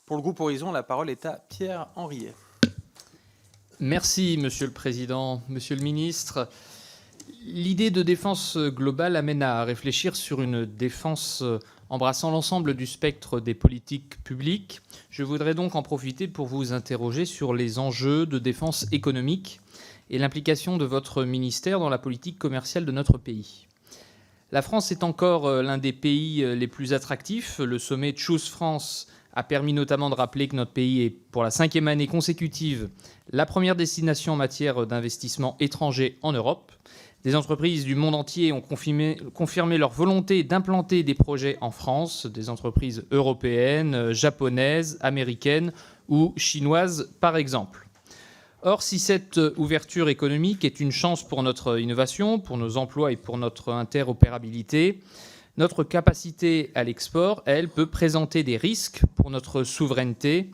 Pour le groupe Horizon, la parole est à Pierre Henriet. Merci, Monsieur le Président. Monsieur le Ministre, l'idée de défense globale amène à réfléchir sur une défense embrassant l'ensemble du spectre des politiques publiques. Je voudrais donc en profiter pour vous interroger sur les enjeux de défense économique et l'implication de votre ministère dans la politique commerciale de notre pays. La France est encore l'un des pays les plus attractifs. Le sommet Choose France a permis notamment de rappeler que notre pays est, pour la 5e année consécutive, la première destination en matière d'investissement étranger en Europe. Des entreprises du monde entier ont confirmé leur volonté d'implanter des projets en France, des entreprises européennes, japonaises, américaines ou chinoises, par exemple. Or, si cette ouverture économique est une chance pour notre innovation, pour nos emplois et pour notre interopérabilité, notre capacité à l'export, elle, peut présenter des risques pour notre souveraineté,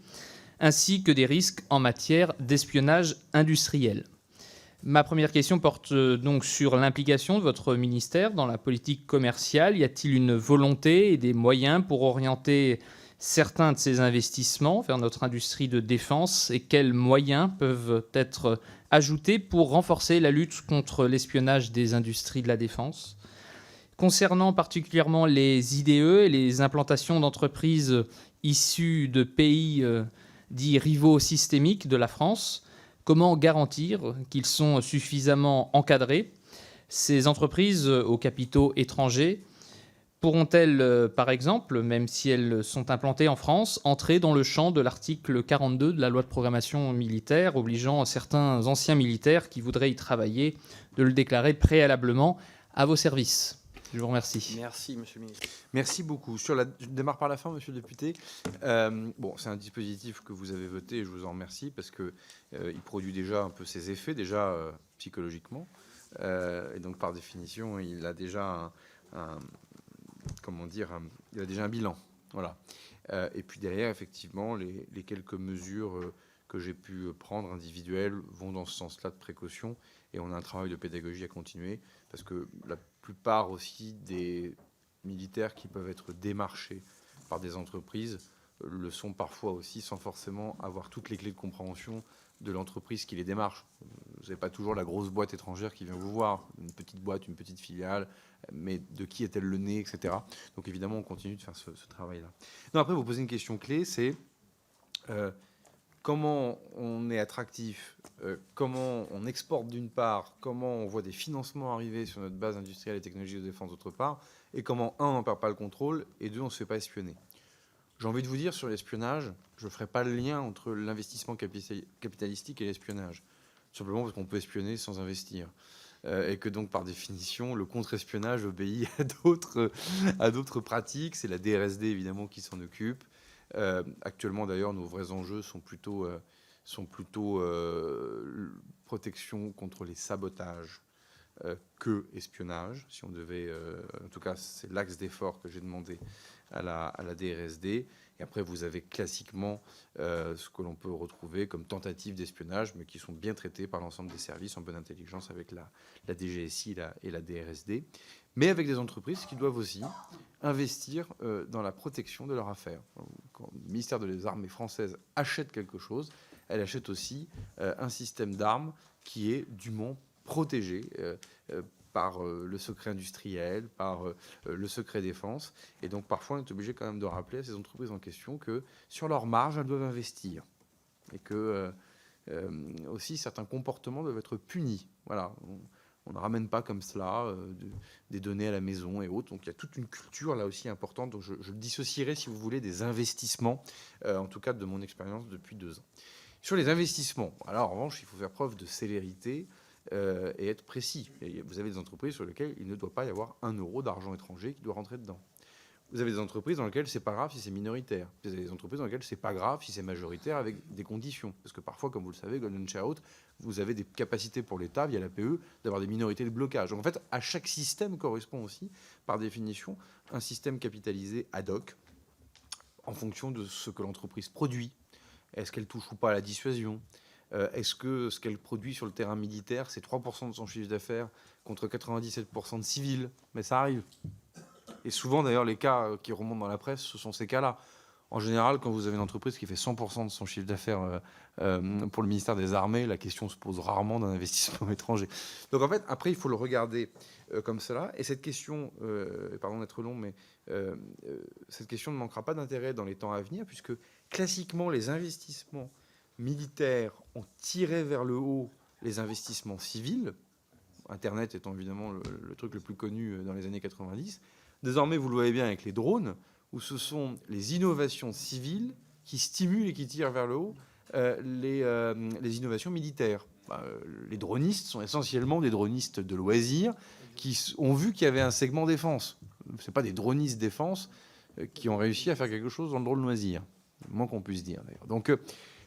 ainsi que des risques en matière d'espionnage industriel. Ma première question porte donc sur l'implication de votre ministère dans la politique commerciale. Y a-t-il une volonté et des moyens pour orienter certains de ces investissements vers notre industrie de défense, et quels moyens peuvent être ajoutés pour renforcer la lutte contre l'espionnage des industries de la défense ? Concernant particulièrement les IDE et les implantations d'entreprises issues de pays dits rivaux systémiques de la France, comment garantir qu'ils sont suffisamment encadrés ? Ces entreprises aux capitaux étrangers pourront-elles, par exemple, même si elles sont implantées en France, entrer dans le champ de l'article 42 de la loi de programmation militaire, obligeant certains anciens militaires qui voudraient y travailler de le déclarer préalablement à vos services ? Je vous remercie. Merci, monsieur le ministre. Merci beaucoup. Je démarre par la fin, monsieur le député. C'est un dispositif que vous avez voté et je vous en remercie parce qu'il produit déjà un peu ses effets, psychologiquement. Et donc, par définition, il a déjà il a déjà un bilan. Voilà. Et puis derrière, effectivement, les quelques mesures que j'ai pu prendre individuelles vont dans ce sens-là de précaution. Et on a un travail de pédagogie à continuer parce que la plupart aussi des militaires qui peuvent être démarchés par des entreprises le sont parfois aussi sans forcément avoir toutes les clés de compréhension de l'entreprise qui les démarche. Vous n'avez pas toujours la grosse boîte étrangère qui vient vous voir, une petite boîte, une petite filiale, mais de qui est-elle le nez, etc. Donc évidemment, on continue de faire ce travail-là. Non, après, vous posez une question clé, c'est comment on est attractif, comment on exporte d'une part, comment on voit des financements arriver sur notre base industrielle et technologique de défense d'autre part, et comment, un, on n'en perd pas le contrôle, et deux, on ne se fait pas espionner. J'ai envie de vous dire, sur l'espionnage, je ne ferai pas le lien entre l'investissement capitalistique et l'espionnage, simplement parce qu'on peut espionner sans investir. Et que donc, par définition, le contre-espionnage obéit à d'autres pratiques. C'est la DRSD, évidemment, qui s'en occupe. Actuellement, d'ailleurs, nos vrais enjeux sont plutôt protection contre les sabotages que espionnage. Si on devait, en tout cas, c'est l'axe d'effort que j'ai demandé à la DRSD. Et après, vous avez classiquement ce que l'on peut retrouver comme tentatives d'espionnage, mais qui sont bien traitées par l'ensemble des services en bonne intelligence avec la DGSI et la DRSD, mais avec des entreprises qui doivent aussi investir dans la protection de leurs affaires. Quand le ministère des Armées françaises achète quelque chose, elle achète aussi un système d'armes qui est dûment protégé par le secret industriel, par le secret défense. Et donc, parfois, on est obligé quand même de rappeler à ces entreprises en question que sur leur marge, elles doivent investir. Et que aussi, certains comportements doivent être punis. Voilà. On ne ramène pas comme cela des données à la maison et autres. Donc, il y a toute une culture, là aussi, importante. Donc, je dissocierai, si vous voulez, des investissements, en tout cas de mon expérience depuis 2 ans. Sur les investissements, alors, en revanche, il faut faire preuve de célérité et être précis. Et vous avez des entreprises sur lesquelles il ne doit pas y avoir 1 euro d'argent étranger qui doit rentrer dedans. Vous avez des entreprises dans lesquelles c'est pas grave si c'est minoritaire. Vous avez des entreprises dans lesquelles c'est pas grave si c'est majoritaire avec des conditions. Parce que parfois, comme vous le savez, Golden Share Out, vous avez des capacités pour l'État, via l'APE, d'avoir des minorités de blocage. Donc en fait, à chaque système correspond aussi, par définition, un système capitalisé ad hoc en fonction de ce que l'entreprise produit. Est-ce qu'elle touche ou pas à la dissuasion ? Est-ce que ce qu'elle produit sur le terrain militaire, c'est 3% de son chiffre d'affaires contre 97% de civils ? Mais ça arrive. Et souvent, d'ailleurs, les cas qui remontent dans la presse, ce sont ces cas-là. En général, quand vous avez une entreprise qui fait 100% de son chiffre d'affaires pour le ministère des Armées, la question se pose rarement d'un investissement étranger. Donc en fait, après, il faut le regarder comme cela. Et cette question, pardon d'être long, mais cette question ne manquera pas d'intérêt dans les temps à venir, puisque classiquement, les investissements militaires ont tiré vers le haut les investissements civils, Internet étant évidemment le truc le plus connu dans les années 90. Désormais, vous le voyez bien avec les drones, où ce sont les innovations civiles qui stimulent et qui tirent vers le haut les innovations militaires. Les dronistes sont essentiellement des dronistes de loisirs qui ont vu qu'il y avait un segment défense. Ce n'est pas des dronistes défense qui ont réussi à faire quelque chose dans le drone loisir, moins qu'on puisse dire d'ailleurs. Donc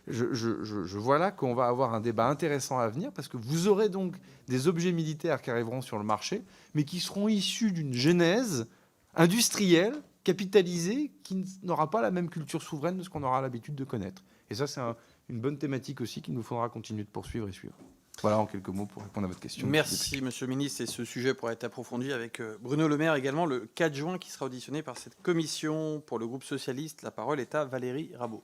je vois là qu'on va avoir un débat intéressant à venir, parce que vous aurez donc des objets militaires qui arriveront sur le marché, mais qui seront issus d'une genèse industrielle, capitalisée, qui n'aura pas la même culture souveraine de ce qu'on aura l'habitude de connaître. Et ça, c'est une bonne thématique aussi qu'il nous faudra continuer de poursuivre et suivre. Voilà en quelques mots pour répondre à votre question. Merci Monsieur le Ministre, et ce sujet pourra être approfondi avec Bruno Le Maire également le 4 juin, qui sera auditionné par cette commission pour le groupe socialiste. La parole est à Valérie Rabault.